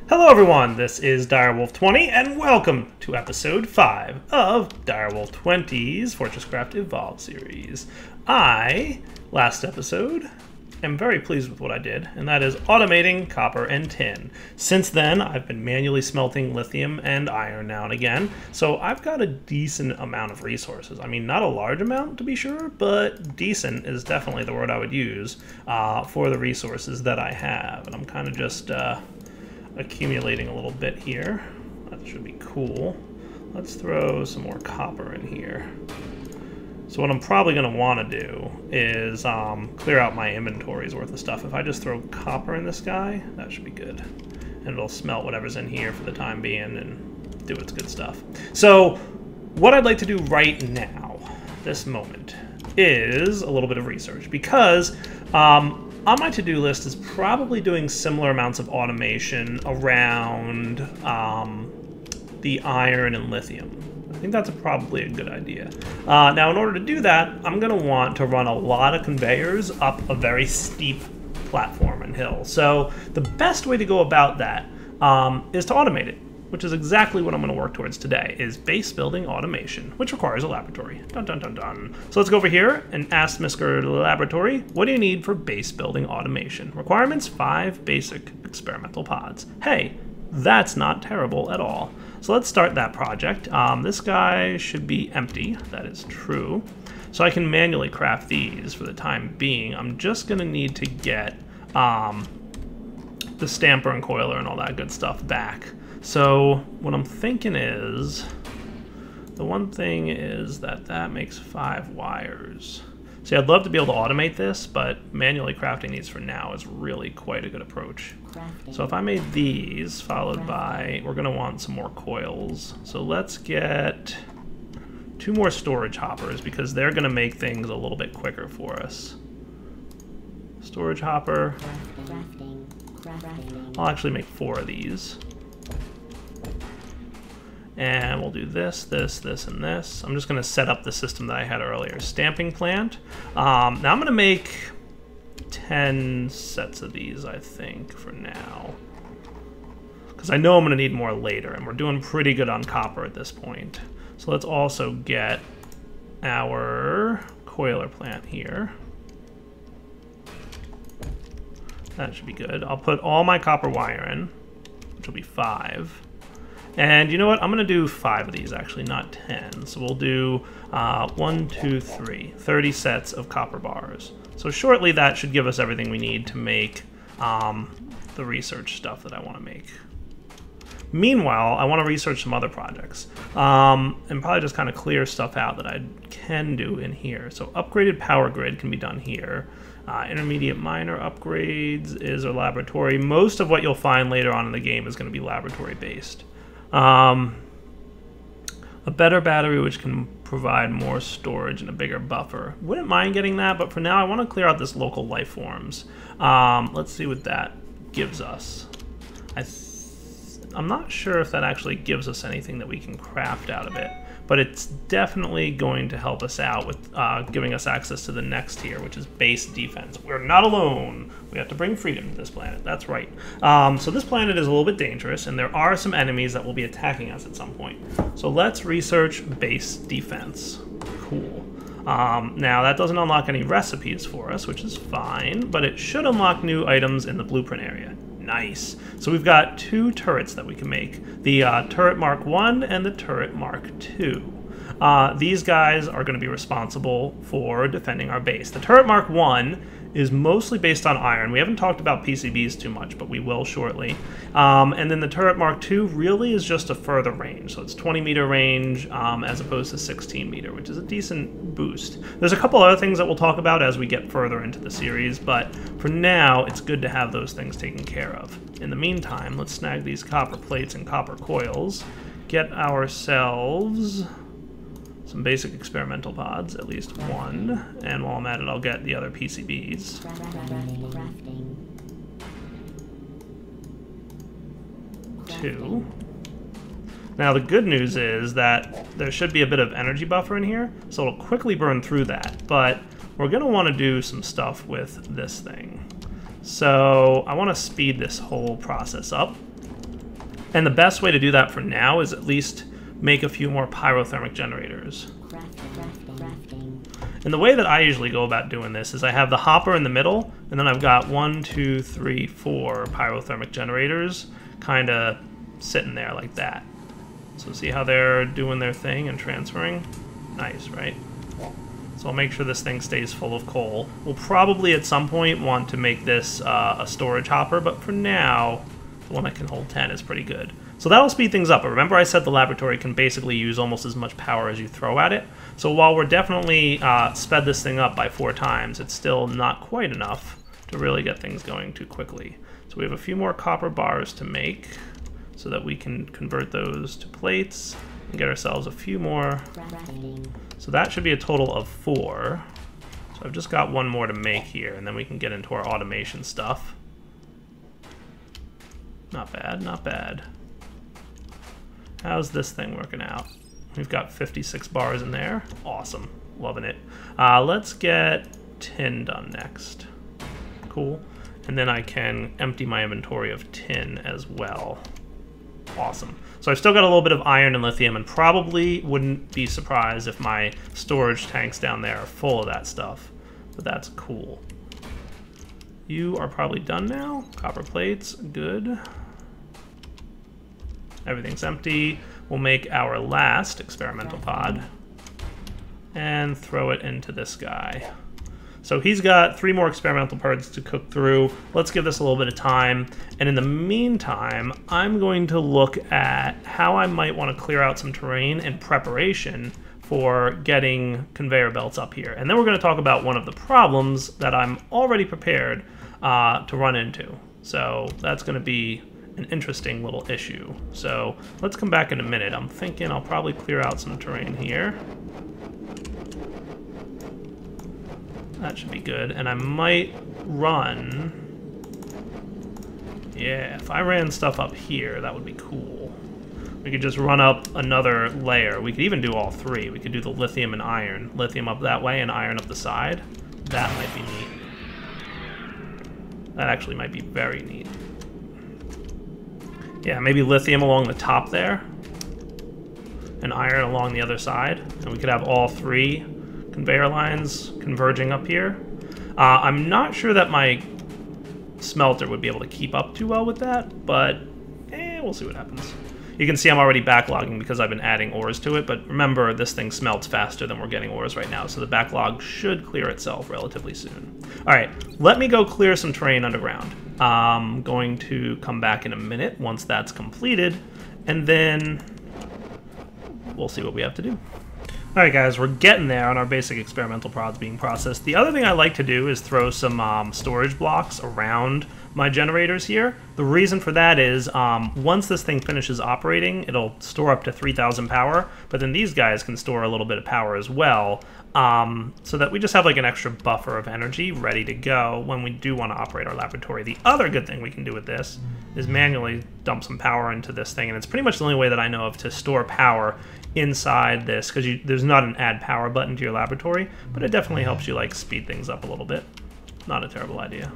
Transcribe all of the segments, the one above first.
Hello everyone, this is Direwolf20 and welcome to episode 5 of Direwolf20's FortressCraft Evolved series. Last episode, am very pleased with what I did, and that is automating copper and tin. Since then, I've been manually smelting lithium and iron now and again, so I've got a decent amount of resources. I mean, not a large amount to be sure, but decent is definitely the word I would use for the resources that I have. And I'm kind of just accumulating a little bit here. That should be cool. Let's throw some more copper in here. So what I'm probably going to want to do is clear out my inventory's worth of stuff. If I just throw copper in this guy, that should be good. And it'll smelt whatever's in here for the time being and do its good stuff. So what I'd like to do right now, this moment, is a little bit of research. Because on my to-do list is probably doing similar amounts of automation around the iron and lithium. I think that's probably a good idea. Now, in order to do that, I'm going to want to run a lot of conveyors up a very steep platform and hill. So the best way to go about that is to automate it, which is exactly what I'm going to work towards today, is base building automation, which requires a laboratory. Dun, dun, dun, dun. So let's go over here and ask Mr. Laboratory, what do you need for base building automation? Requirements, 5 basic experimental pods. Hey, that's not terrible at all. So let's start that project. This guy should be empty, that is true. So I can manually craft these for the time being. I'm just going to need to get the stamper and coiler and all that good stuff back. So what I'm thinking is, the one thing is that makes 5 wires. See, I'd love to be able to automate this, but manually crafting these for now is really quite a good approach. So if I made these, followed by, we're gonna want some more coils. So let's get 2 more storage hoppers because they're gonna make things a little bit quicker for us. Storage hopper. I'll actually make 4 of these. And we'll do this, this, this, and this. I'm just going to set up the system that I had earlier. Stamping plant. Now I'm going to make 10 sets of these, I think, for now. Because I know I'm going to need more later, and we're doing pretty good on copper at this point. So let's also get our coiler plant here. That should be good. I'll put all my copper wire in, which will be 5. And you know what? I'm going to do 5 of these, actually, not 10. So we'll do 1, 2, 3, 30 sets of copper bars. So shortly, that should give us everything we need to make the research stuff that I want to make. Meanwhile, I want to research some other projects and probably just kind of clear stuff out that I can do in here. So upgraded power grid can be done here. Intermediate minor upgrades is a laboratory. Most of what you'll find later on in the game is going to be laboratory based. A better battery which can provide more storage and a bigger buffer. Wouldn't mind getting that, but for now I want to clear out this local life forms. Let's see what that gives us. I'm not sure if that actually gives us anything that we can craft out of it, but it's definitely going to help us out with giving us access to the next tier, which is base defense. We're not alone. We have to bring freedom to this planet. That's right. So this planet is a little bit dangerous, and there are some enemies that will be attacking us at some point. So let's research base defense. Cool. Now, that doesn't unlock any recipes for us, which is fine, but it should unlock new items in the blueprint area. Nice. So we've got 2 turrets that we can make. The turret Mark 1 and the turret Mark 2. These guys are going to be responsible for defending our base. The turret Mark 1 is mostly based on iron. We haven't talked about PCBs too much, but we will shortly. And then the turret Mark 2 really is just a further range. So it's 20-meter range as opposed to 16-meter, which is a decent boost. There's a couple other things that we'll talk about as we get further into the series, but for now, it's good to have those things taken care of. In the meantime, let's snag these copper plates and copper coils, get ourselves some basic experimental pods, at least 1, and while I'm at it, I'll get the other PCBs. Two. Now the good news is that there should be a bit of energy buffer in here, so it'll quickly burn through that, but we're going to want to do some stuff with this thing. So I want to speed this whole process up. And the best way to do that for now is at least make a few more pyrothermic generators. And the way that I usually go about doing this is I have the hopper in the middle, and then I've got 1, 2, 3, 4 pyrothermic generators kind of sitting there like that. So see how they're doing their thing and transferring? Nice, right? So I'll make sure this thing stays full of coal. We'll probably at some point want to make this a storage hopper, but for now, the one that can hold 10 is pretty good. So that'll speed things up. But remember I said the laboratory can basically use almost as much power as you throw at it. So while we're definitely sped this thing up by 4 times, it's still not quite enough to really get things going too quickly. So we have a few more copper bars to make so that we can convert those to plates and get ourselves a few more. So that should be a total of 4. So I've just got 1 more to make here, and then we can get into our automation stuff. Not bad, not bad. How's this thing working out? We've got 56 bars in there. Awesome. Loving it. Let's get tin done next. Cool. And then I can empty my inventory of tin as well. Awesome. So I've still got a little bit of iron and lithium, and probably wouldn't be surprised if my storage tanks down there are full of that stuff. But that's cool. You are probably done now. Copper plates, good. Everything's empty. We'll make our last experimental pod and throw it into this guy. So he's got 3 more experimental pods to cook through. Let's give this a little bit of time. And in the meantime, I'm going to look at how I might want to clear out some terrain in preparation for getting conveyor belts up here. And then we're going to talk about one of the problems that I'm already prepared to run into. So that's going to be an interesting little issue. So let's come back in a minute. I'm thinking I'll probably clear out some terrain here. That should be good. And I might run... Yeah, if I ran stuff up here, that would be cool. We could just run up another layer. We could even do all 3. We could do the lithium and iron. Lithium up that way and iron up the side. That might be neat. That actually might be very neat. Yeah, maybe lithium along the top there, and iron along the other side, and we could have all 3 conveyor lines converging up here. I'm not sure that my smelter would be able to keep up too well with that, but we'll see what happens. You can see I'm already backlogging because I've been adding ores to it, but remember, this thing smelts faster than we're getting ores right now, so the backlog should clear itself relatively soon. All right, let me go clear some terrain underground. I'm going to come back in a minute once that's completed, and then we'll see what we have to do. All right, guys, we're getting there on our basic experimental prods being processed. The other thing I like to do is throw some storage blocks around my generators here. The reason for that is once this thing finishes operating, it'll store up to 3,000 power, but then these guys can store a little bit of power as well, so that we just have like an extra buffer of energy ready to go when we do want to operate our laboratory. The other good thing we can do with this is manually dump some power into this thing, and it's pretty much the only way that I know of to store power inside this, because there's not an add power button to your laboratory, but it definitely helps you like speed things up a little bit. Not a terrible idea.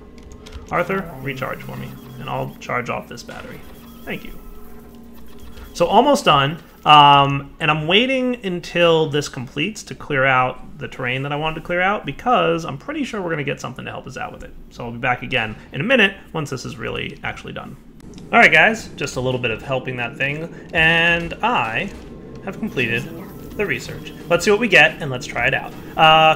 Arthur, recharge for me, and I'll charge off this battery. Thank you. So almost done, and I'm waiting until this completes to clear out the terrain that I wanted to clear out, because I'm pretty sure we're going to get something to help us out with it. So I'll be back again in a minute once this is really actually done. All right, guys, just a little bit of helping that thing, and I have completed the research. Let's see what we get, and let's try it out.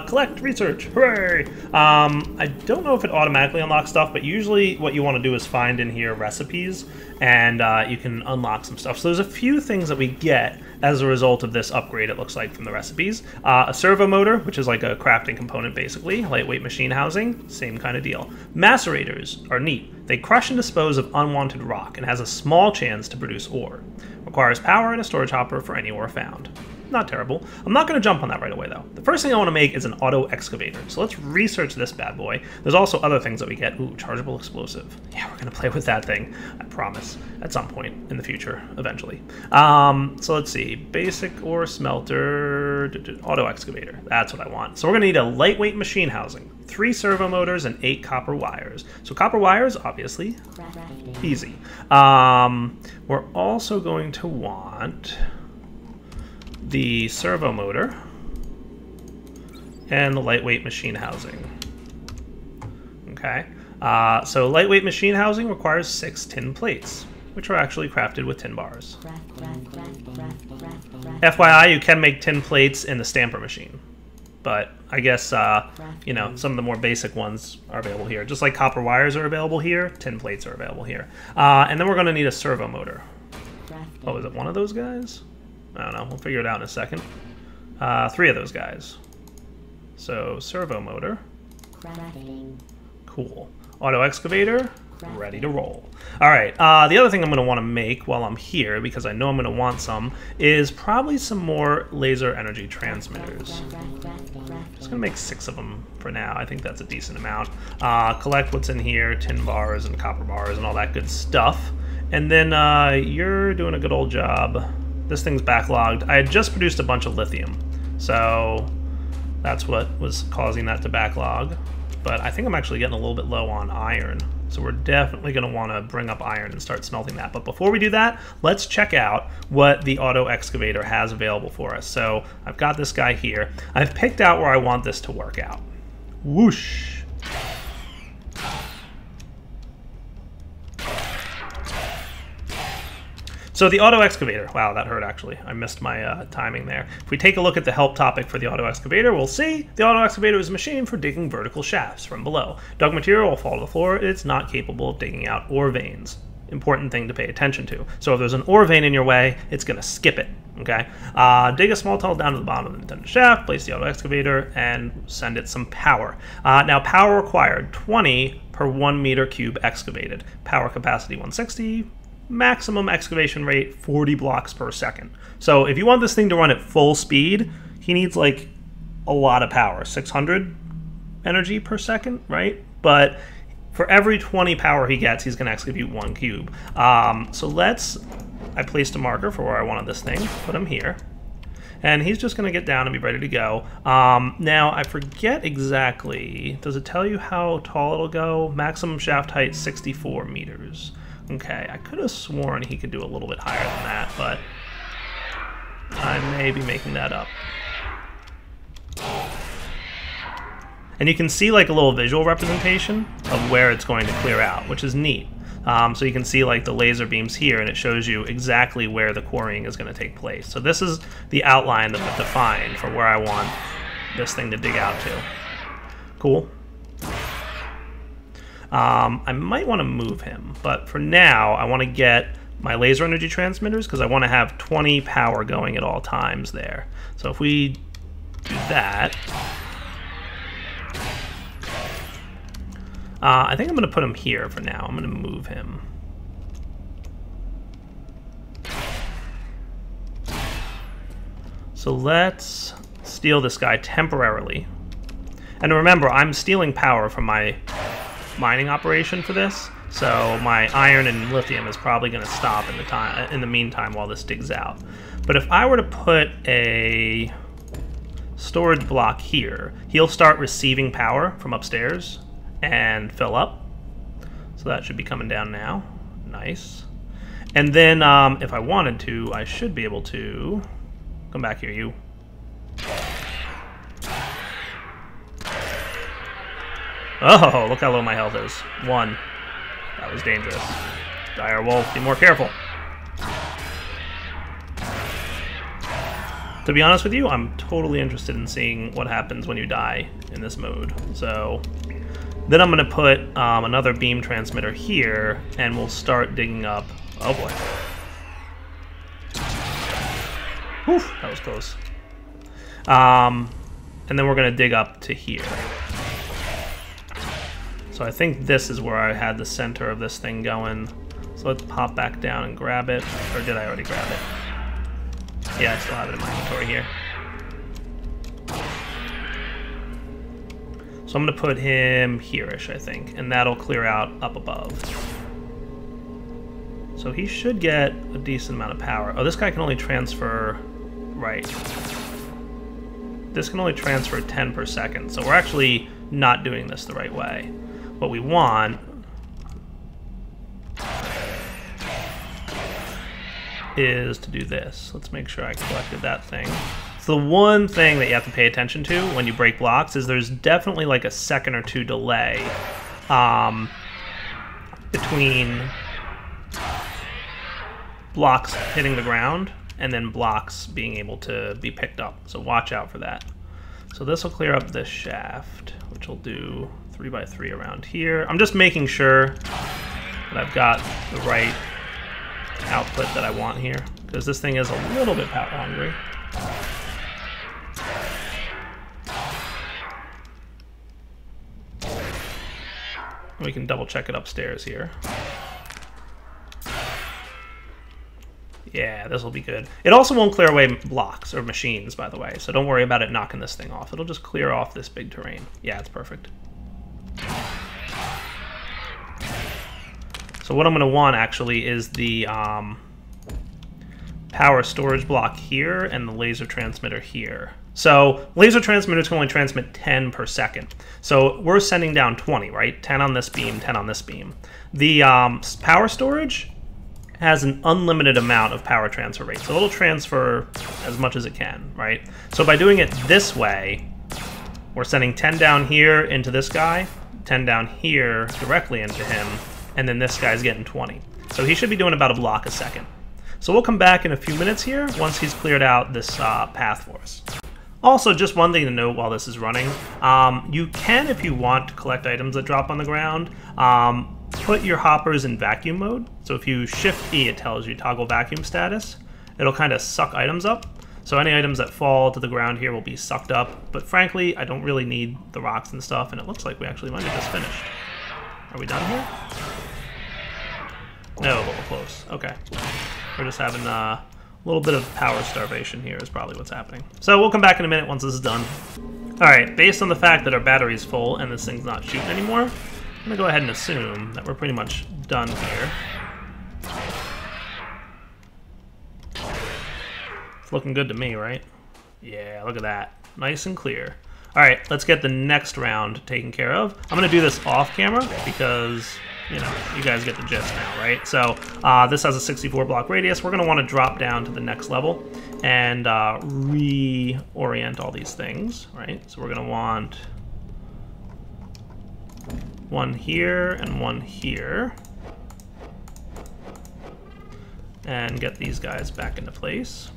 Collect research, hooray! I don't know if it automatically unlocks stuff, but usually what you want to do is find in here recipes, and you can unlock some stuff. So there's a few things that we get as a result of this upgrade, it looks like, from the recipes. A servo motor, which is like a crafting component basically, lightweight machine housing, same kind of deal. Macerators are neat. They crush and dispose of unwanted rock and has a small chance to produce ore. Requires power and a storage hopper for any ore found. Not terrible. I'm not going to jump on that right away, though. The first thing I want to make is an auto excavator. So let's research this bad boy. There's also other things that we get. Ooh, chargeable explosive. Yeah, we're going to play with that thing, I promise, at some point in the future, eventually. So let's see. Basic ore smelter, auto excavator. That's what I want. So we're going to need a lightweight machine housing, 3 servo motors, and 8 copper wires. So copper wires, obviously, easy. We're also going to want the servo motor and the lightweight machine housing. Okay, so lightweight machine housing requires 6 tin plates, which are actually crafted with tin bars. FYI, you can make tin plates in the stamper machine, but I guess, you know, some of the more basic ones are available here. Just like copper wires are available here, tin plates are available here. And then we're going to need a servo motor. Oh, is it one of those guys? I don't know. We'll figure it out in a second. 3 of those guys. So, servo motor. Cool. Auto excavator. Ready to roll. All right, the other thing I'm going to want to make while I'm here, because I know I'm going to want some, is probably some more laser energy transmitters. Just going to make 6 of them for now. I think that's a decent amount. Collect what's in here, tin bars and copper bars and all that good stuff. And then you're doing a good old job. This thing's backlogged. I had just produced a bunch of lithium, so that's what was causing that to backlog. But I think I'm actually getting a little bit low on iron. So we're definitely going to want to bring up iron and start smelting that. But before we do that, let's check out what the auto excavator has available for us. So I've got this guy here. I've picked out where I want this to work out. Whoosh. So the auto excavator, wow, that hurt actually. I missed my timing there. If we take a look at the help topic for the auto excavator, we'll see the auto excavator is a machine for digging vertical shafts from below. Dug material will fall to the floor. It's not capable of digging out ore veins. Important thing to pay attention to. So if there's an ore vein in your way, it's going to skip it. Okay. Dig a small tunnel down to the bottom of the intended shaft, place the auto excavator, and send it some power. Now, power required 20 per 1 meter cube excavated. Power capacity 160. Maximum excavation rate 40 blocks per second. So if you want this thing to run at full speed, he needs like a lot of power, 600 energy per second, right? But for every 20 power he gets, he's going to excavate 1 cube. So I placed a marker for where I wanted this thing, put him here, and he's just going to get down and be ready to go. Now, I forget exactly, does it tell you how tall it'll go? Maximum shaft height 64 meters. Okay, I could have sworn he could do a little bit higher than that, but I may be making that up. And you can see like a little visual representation of where it's going to clear out, which is neat. So you can see like the laser beams here, and it shows you exactly where the quarrying is going to take place. So this is the outline that I've defined for where I want this thing to dig out to. Cool. I might want to move him, but for now, I want to get my laser energy transmitters because I want to have 20 power going at all times there. So if we do that, I think I'm going to put him here for now. I'm going to move him. So let's steal this guy temporarily. And remember, I'm stealing power from my mining operation for this, so my iron and lithium is probably going to stop in the meantime while this digs out. But if I were to put a storage block here, he'll start receiving power from upstairs and fill up. So that should be coming down now. Nice. And then if I wanted to, I should be able to come back here, you. Oh, look how low my health is. 1. That was dangerous. Dire wolf, be more careful. To be honest with you, I'm totally interested in seeing what happens when you die in this mode. So then I'm going to put another beam transmitter here, and we'll start digging up. Oh boy. Whew, that was close. And then we're going to dig up to here. So I think this is where I had the center of this thing going. So let's pop back down and grab it. Or did I already grab it? Yeah, I still have it in my inventory here. So I'm going to put him here-ish, I think. And that'll clear out up above. So he should get a decent amount of power. Oh, this guy can only transfer... Right. This can only transfer 10 per second. So we're actually not doing this the right way. What we want is to do this. Let's make sure I collected that thing. So the one thing that you have to pay attention to when you break blocks is there's definitely like a second or two delay between blocks hitting the ground and then blocks being able to be picked up. So watch out for that. So this will clear up this shaft, which will do 3 by 3 around here. I'm just making sure that I've got the right output that I want here, because this thing is a little bit power hungry. We can double check it upstairs here. Yeah, this will be good. It also won't clear away blocks or machines, by the way, so don't worry about it knocking this thing off. It'll just clear off this big terrain. Yeah, it's perfect. So what I'm going to want, actually, is the power storage block here and the laser transmitter here. So laser transmitters can only transmit 10 per second. So we're sending down 20, right? 10 on this beam, 10 on this beam. The power storage has an unlimited amount of power transfer rate. So it'll transfer as much as it can, right? So by doing it this way, we're sending 10 down here into this guy, 10 down here directly into him, and then this guy's getting 20. So he should be doing about a block a second. So we'll come back in a few minutes here once he's cleared out this path for us. Also, just one thing to note while this is running, you can, if you want to collect items that drop on the ground, put your hoppers in vacuum mode. So if you Shift E, it tells you toggle vacuum status. It'll kind of suck items up. So any items that fall to the ground here will be sucked up. But frankly, I don't really need the rocks and stuff, and it looks like we actually might have just finished. Are we done here? No, but we're close. Okay. We're just having a little bit of power starvation here is probably what's happening. So we'll come back in a minute once this is done. Alright, based on the fact that our battery's full and this thing's not shooting anymore, I'm going to go ahead and assume that we're pretty much done here. It's looking good to me, right? Yeah, look at that. Nice and clear. Alright, let's get the next round taken care of. I'm going to do this off camera because, you know, you guys get the gist now, right? So this has a 64 block radius. We're going to want to drop down to the next level and reorient all these things, right? So we're going to want one here and one here. And get these guys back into place.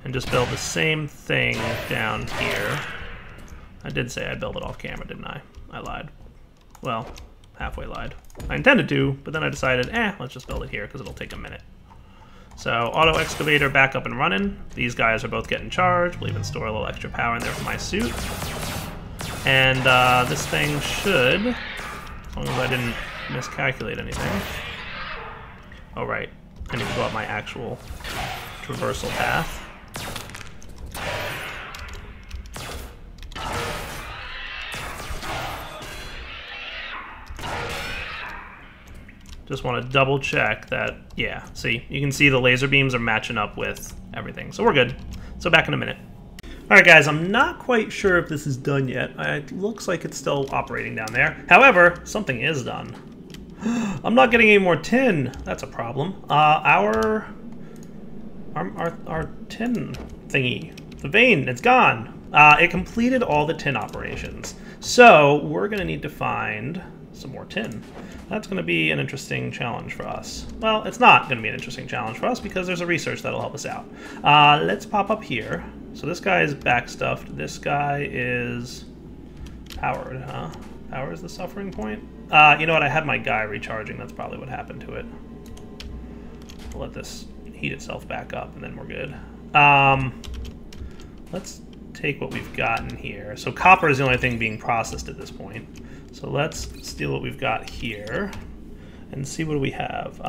And just build the same thing down here. I did say I'd build it off camera, didn't I? I lied. Well, halfway lied. I intended to, but then I decided, let's just build it here because it'll take a minute. So auto excavator back up and running. These guys are both getting charged. We'll even store a little extra power in there for my suit. And this thing should, as long as I didn't miscalculate anything. Oh right, I need to go up my actual traversal path. Just want to double check that, yeah, see, you can see the laser beams are matching up with everything. So we're good. So back in a minute. All right, guys, I'm not quite sure if this is done yet. It looks like it's still operating down there. However, something is done. I'm not getting any more tin. That's a problem. Our tin thingy, the vein, it's gone. It completed all the tin operations. So we're going to need to find some more tin. That's going to be an interesting challenge for us. Well, it's not going to be an interesting challenge for us because there's a research that'll help us out. Let's pop up here. So this guy is backstuffed. This guy is powered, huh? Power is the suffering point? You know what? I had my guy recharging. That's probably what happened to it. We'll let this heat itself back up and then we're good. Let's take what we've got in here. So copper is the only thing being processed at this point. So let's steal what we've got here and see what we have.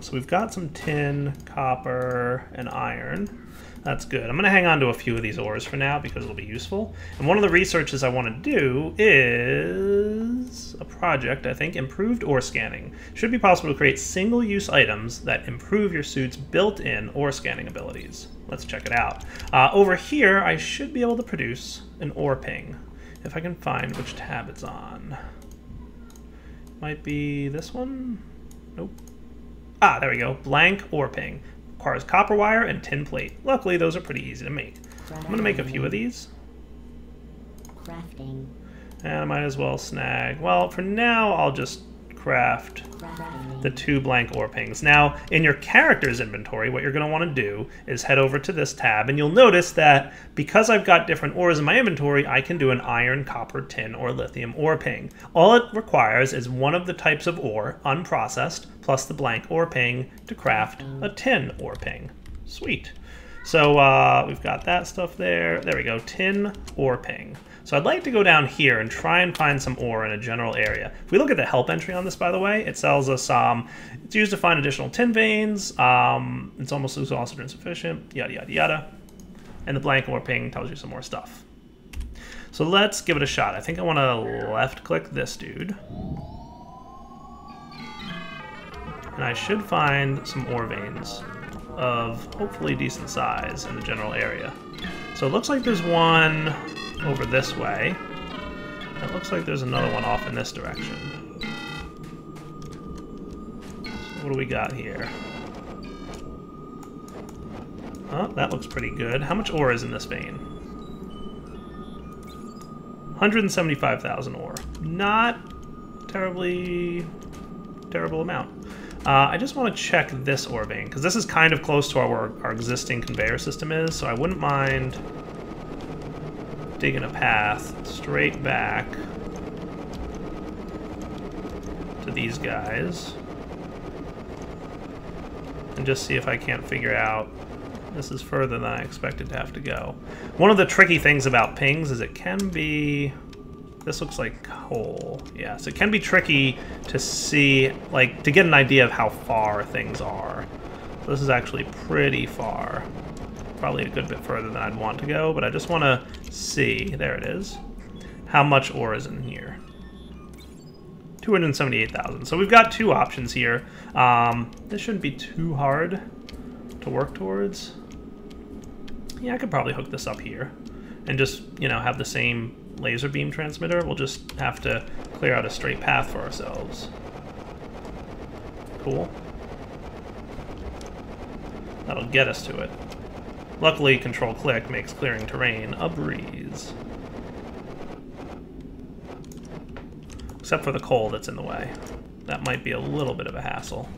So we've got some tin, copper, and iron. That's good. I'm going to hang on to a few of these ores for now because it'll be useful. And one of the researches I want to do is a project, I think, improved ore scanning. Should be possible to create single-use items that improve your suit's built-in ore scanning abilities. Let's check it out. Over here, I should be able to produce an ore ping. If I can find which tab it's on. Might be this one? Nope. Ah, there we go. Blank ore ping. Requires copper wire and tin plate. Luckily, those are pretty easy to make. I'm going to make a few of these. Crafting. And I might as well snag... Well, for now, I'll just craft the 2 blank ore pings. Now, in your character's inventory, what you're going to want to do is head over to this tab, and you'll notice that because I've got different ores in my inventory, I can do an iron, copper, tin, or lithium ore ping. All it requires is one of the types of ore, unprocessed, plus the blank ore ping to craft a tin ore ping. Sweet. So we've got that stuff there. There we go, tin ore ping. So I'd like to go down here and try and find some ore in a general area. If we look at the help entry on this, by the way, it tells us it's used to find additional tin veins, it's almost exhausted or insufficient, yada, yada, yada. And the blank ore ping tells you some more stuff. So let's give it a shot. I think I want to left-click this dude. And I should find some ore veins of hopefully decent size in the general area. So it looks like there's one over this way. It looks like there's another one off in this direction. So what do we got here? Oh, that looks pretty good. How much ore is in this vein? 175,000 ore. Not terribly terrible amount. I just want to check this ore vein, because this is kind of close to where our existing conveyor system is, so I wouldn't mind digging a path straight back to these guys and just see if I can't figure out. This is further than I expected to have to go. One of the tricky things about pings is it can be... This looks like coal. Yes, it can be tricky to see, like, to get an idea of how far things are. So this is actually pretty far. Probably a good bit further than I'd want to go, but I just want to see, there it is, how much ore is in here. 278,000. So we've got 2 options here. This shouldn't be too hard to work towards. Yeah, I could probably hook this up here and just, you know, have the same laser beam transmitter. We'll just have to clear out a straight path for ourselves. Cool. That'll get us to it. Luckily, Control-Click makes clearing terrain a breeze. Except for the coal that's in the way. That might be a little bit of a hassle.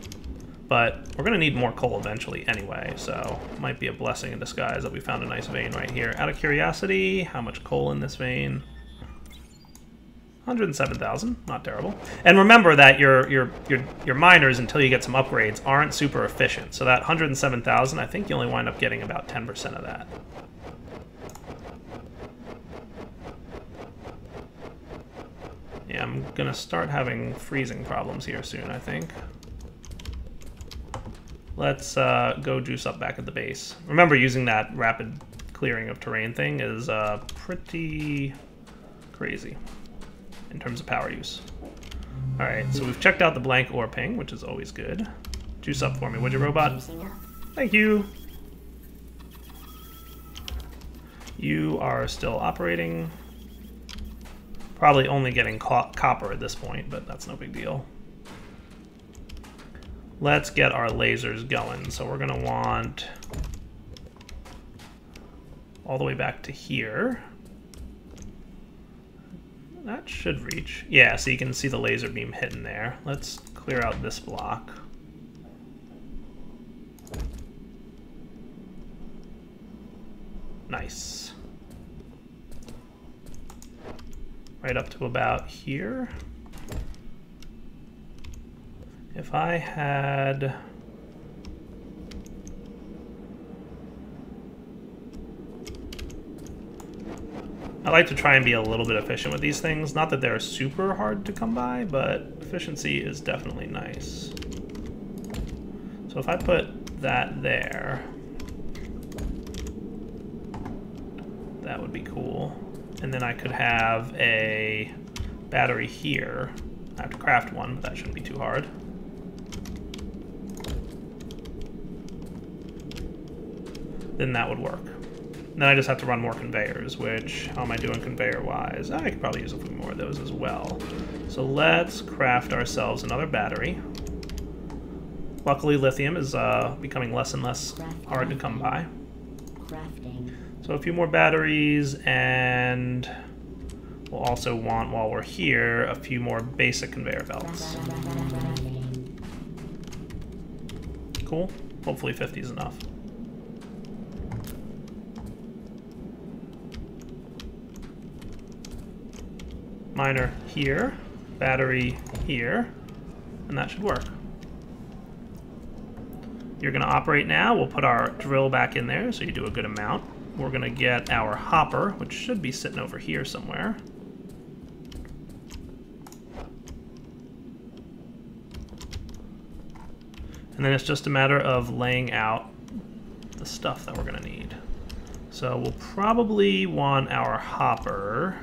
But we're going to need more coal eventually anyway, so it might be a blessing in disguise that we found a nice vein right here. Out of curiosity, how much coal in this vein? 107,000, not terrible. And remember that your miners, until you get some upgrades, aren't super efficient. So that 107,000, I think you only wind up getting about 10% of that. Yeah, I'm gonna start having freezing problems here soon, I think. Let's go juice up back at the base. Remember, using that rapid clearing of terrain thing is pretty crazy in terms of power use. Alright, so we've checked out the blank ore ping, which is always good. Juice up for me, would you, robot? Thank you! You are still operating. Probably only getting copper at this point, but that's no big deal. Let's get our lasers going. So we're going to want all the way back to here. That should reach. Yeah, so you can see the laser beam hitting there. Let's clear out this block. Nice. Right up to about here. If I had... I like to try and be a little bit efficient with these things. Not that they're super hard to come by, but efficiency is definitely nice. So if I put that there, that would be cool. And then I could have a battery here. I have to craft one, but that shouldn't be too hard. Then that would work. Then I just have to run more conveyors, which, how am I doing conveyor-wise? I could probably use a few more of those as well. So let's craft ourselves another battery. Luckily, lithium is becoming less and less hard to come by. So a few more batteries, and we'll also want, while we're here, a few more basic conveyor belts. Cool. Hopefully 50 is enough. Miner here, battery here, and that should work. You're going to operate now. We'll put our drill back in there so you do a good amount. We're going to get our hopper, which should be sitting over here somewhere. And then it's just a matter of laying out the stuff that we're going to need. So we'll probably want our hopper,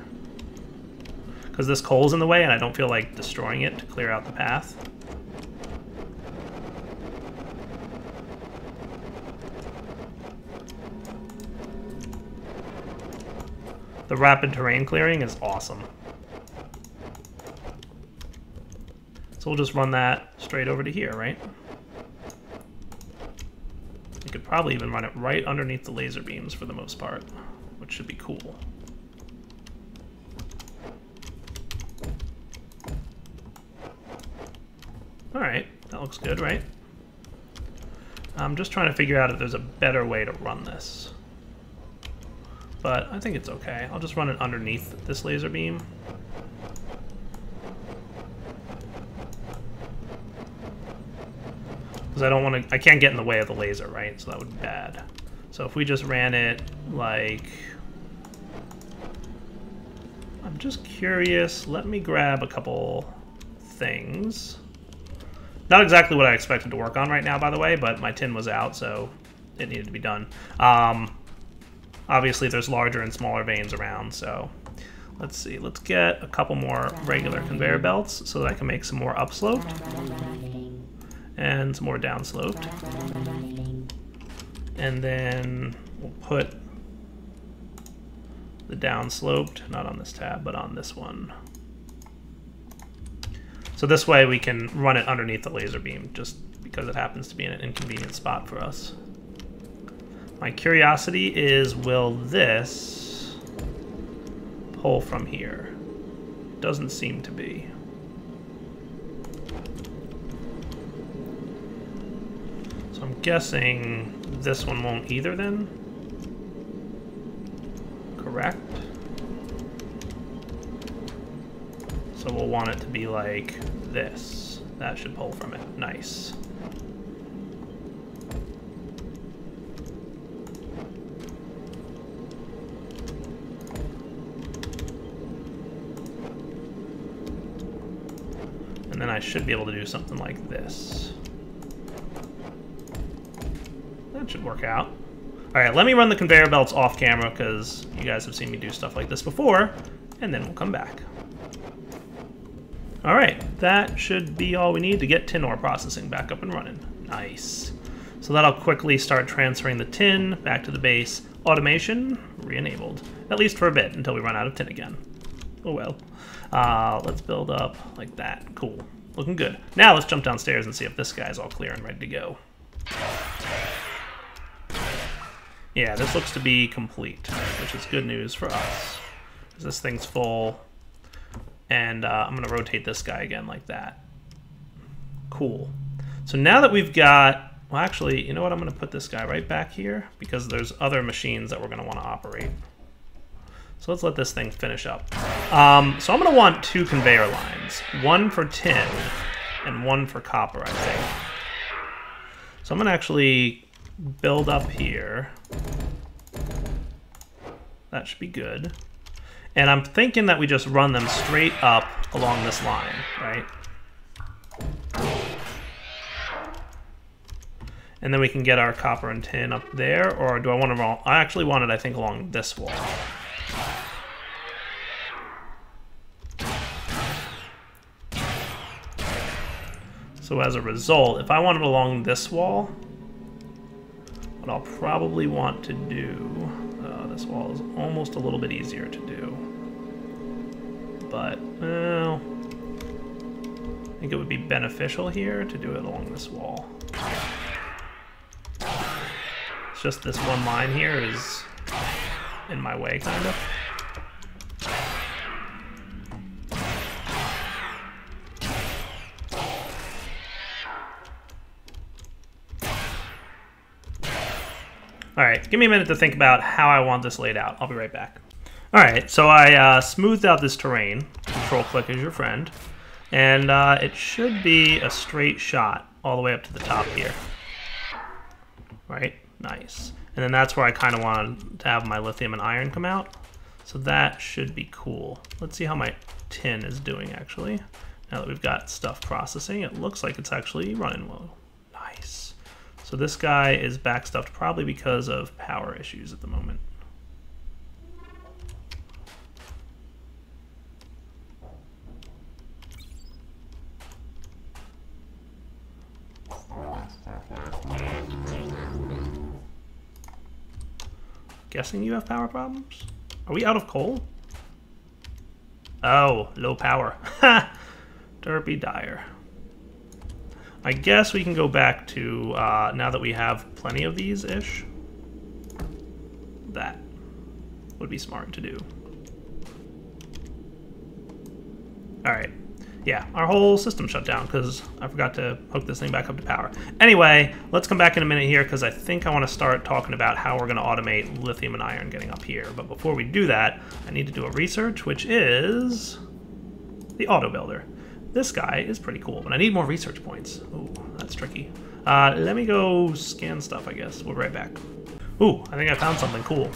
because this coal's in the way and I don't feel like destroying it to clear out the path. The rapid terrain clearing is awesome. So we'll just run that straight over to here, right? You could probably even run it right underneath the laser beams for the most part, which should be cool. Alright, that looks good, right? I'm just trying to figure out if there's a better way to run this. But I think it's okay. I'll just run it underneath this laser beam. Because I don't want to, I can't get in the way of the laser, right? So that would be bad. So if we just ran it like, I'm just curious, let me grab a couple things. Not exactly what I expected to work on right now, by the way, but my tin was out, so it needed to be done. Obviously, there's larger and smaller veins around, so let's see. Let's get a couple more regular conveyor belts so that I can make some more upsloped and some more downsloped. And then we'll put the downsloped, not on this tab, but on this one. So this way we can run it underneath the laser beam, just because it happens to be in an inconvenient spot for us. My curiosity is, will this pull from here? Doesn't seem to be. So I'm guessing this one won't either then? Correct? So we'll want it to be like this. That should pull from it. Nice. And then I should be able to do something like this. That should work out. All right, let me run the conveyor belts off camera because you guys have seen me do stuff like this before, and then we'll come back. All right, that should be all we need to get tin ore processing back up and running. Nice. So that'll quickly start transferring the tin back to the base. Automation re-enabled, at least for a bit until we run out of tin again. Oh well. Let's build up like that. Cool. Looking good. Now let's jump downstairs and see if this guy's all clear and ready to go. Yeah, this looks to be complete, which is good news for us. This thing's full. And I'm going to rotate this guy again like that. Cool. So now that we've got... Well, actually, you know what? I'm going to put this guy right back here because there's other machines that we're going to want to operate. So let's let this thing finish up. So I'm going to want 2 conveyor lines. One for tin and one for copper, I think. So I'm going to actually build up here. That should be good. And I'm thinking that we just run them straight up along this line, right? And then we can get our copper and tin up there, or do I want to run? I actually want it, I think, along this wall. So as a result, if I want it along this wall, what I'll probably want to do, this wall is almost a little bit easier to do. But, well, I think it would be beneficial here to do it along this wall. It's just this one line here is in my way, kind of. All right, give me a minute to think about how I want this laid out. I'll be right back. All right, so I smoothed out this terrain. Control click is your friend. And it should be a straight shot all the way up to the top here. Right? Nice. And then that's where I kind of wanted to have my lithium and iron come out. So that should be cool. Let's see how my tin is doing, actually. Now that we've got stuff processing, it looks like it's actually running well. Nice. So this guy is backstuffed probably because of power issues at the moment. Guessing you have power problems? Are we out of coal? Oh, low power. Ha! Derpy dire. I guess we can go back to, now that we have plenty of these-ish, that would be smart to do. Alright. Yeah, our whole system shut down because I forgot to hook this thing back up to power. Anyway, let's come back in a minute here because I think I want to start talking about how we're going to automate lithium and iron getting up here. But before we do that, I need to do a research, which is the auto builder. This guy is pretty cool, but I need more research points. Ooh, that's tricky. Let me go scan stuff, I guess. We'll be right back. Ooh, I think I found something cool.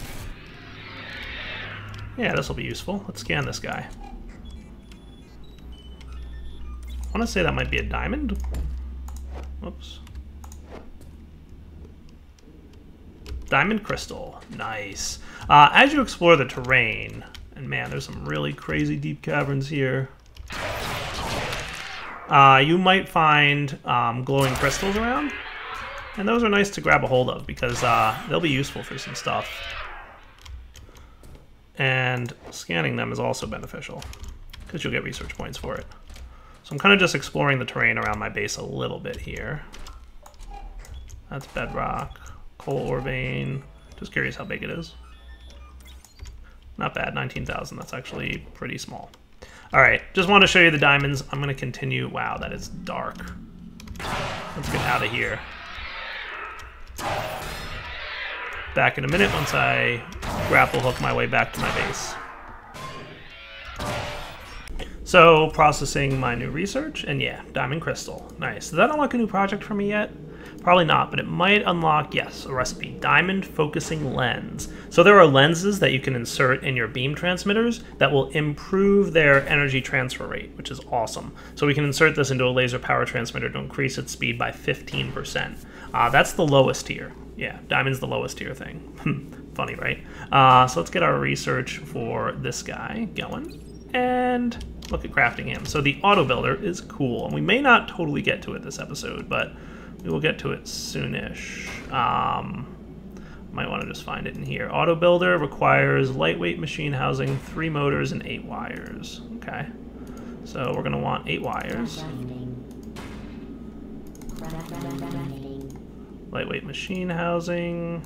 Yeah, this will be useful. Let's scan this guy. I want to say that might be a diamond. Whoops. Diamond crystal. Nice. As you explore the terrain, and man, there's some really crazy deep caverns here. You might find glowing crystals around, and those are nice to grab a hold of because they'll be useful for some stuff. And scanning them is also beneficial because you'll get research points for it. So I'm kind of just exploring the terrain around my base a little bit here. That's bedrock, coal ore vein. Just curious how big it is. Not bad, 19,000. That's actually pretty small. All right, just want to show you the diamonds. I'm going to continue. Wow, that is dark. Let's get out of here. Back in a minute once I grapple hook my way back to my base. So, processing my new research, and yeah, diamond crystal. Nice. Does that unlock a new project for me yet? Probably not, but it might unlock, yes, a recipe. Diamond focusing lens. So there are lenses that you can insert in your beam transmitters that will improve their energy transfer rate, which is awesome. So we can insert this into a laser power transmitter to increase its speed by 15%. That's the lowest tier. Yeah, diamond's the lowest tier thing. Funny, right? So let's get our research for this guy going. And look at crafting him. So the auto builder is cool, and we may not totally get to it this episode, but we will get to it soonish. Might want to just find it in here. Auto builder requires lightweight machine housing, 3 motors, and 8 wires. Okay, so we're gonna want 8 wires. Lightweight machine housing.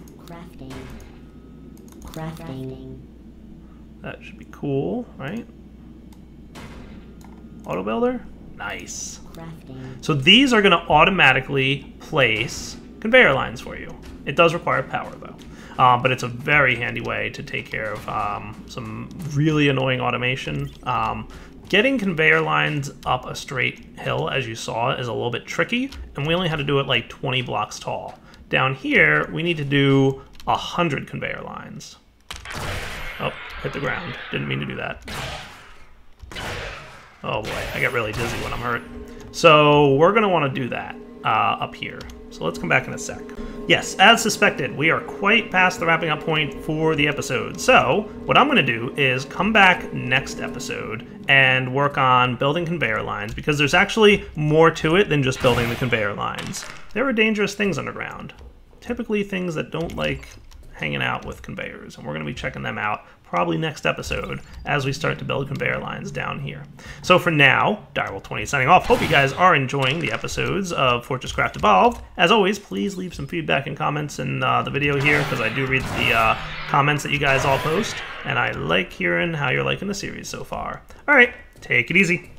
Crafting. That should be cool, right? Auto builder? Nice. So these are going to automatically place conveyor lines for you. It does require power though, but it's a very handy way to take care of some really annoying automation. Getting conveyor lines up a straight hill, as you saw, is a little bit tricky, and we only had to do it like 20 blocks tall. Down here, we need to do 100 conveyor lines. Oh, hit the ground. Didn't mean to do that. Oh boy, I get really dizzy when I'm hurt. So we're going to want to do that up here. So let's come back in a sec. Yes, as suspected, we are quite past the wrapping up point for the episode. So what I'm going to do is come back next episode and work on building conveyor lines, because there's actually more to it than just building the conveyor lines. There are dangerous things underground. Typically things that don't like hanging out with conveyors, and we're going to be checking them out probably next episode as we start to build conveyor lines down here. So for now, Direwolf20 signing off. Hope you guys are enjoying the episodes of FortressCraft Evolved. As always, please leave some feedback and comments in the video here, because I do read the comments that you guys all post, and I like hearing how you're liking the series so far. All right, take it easy.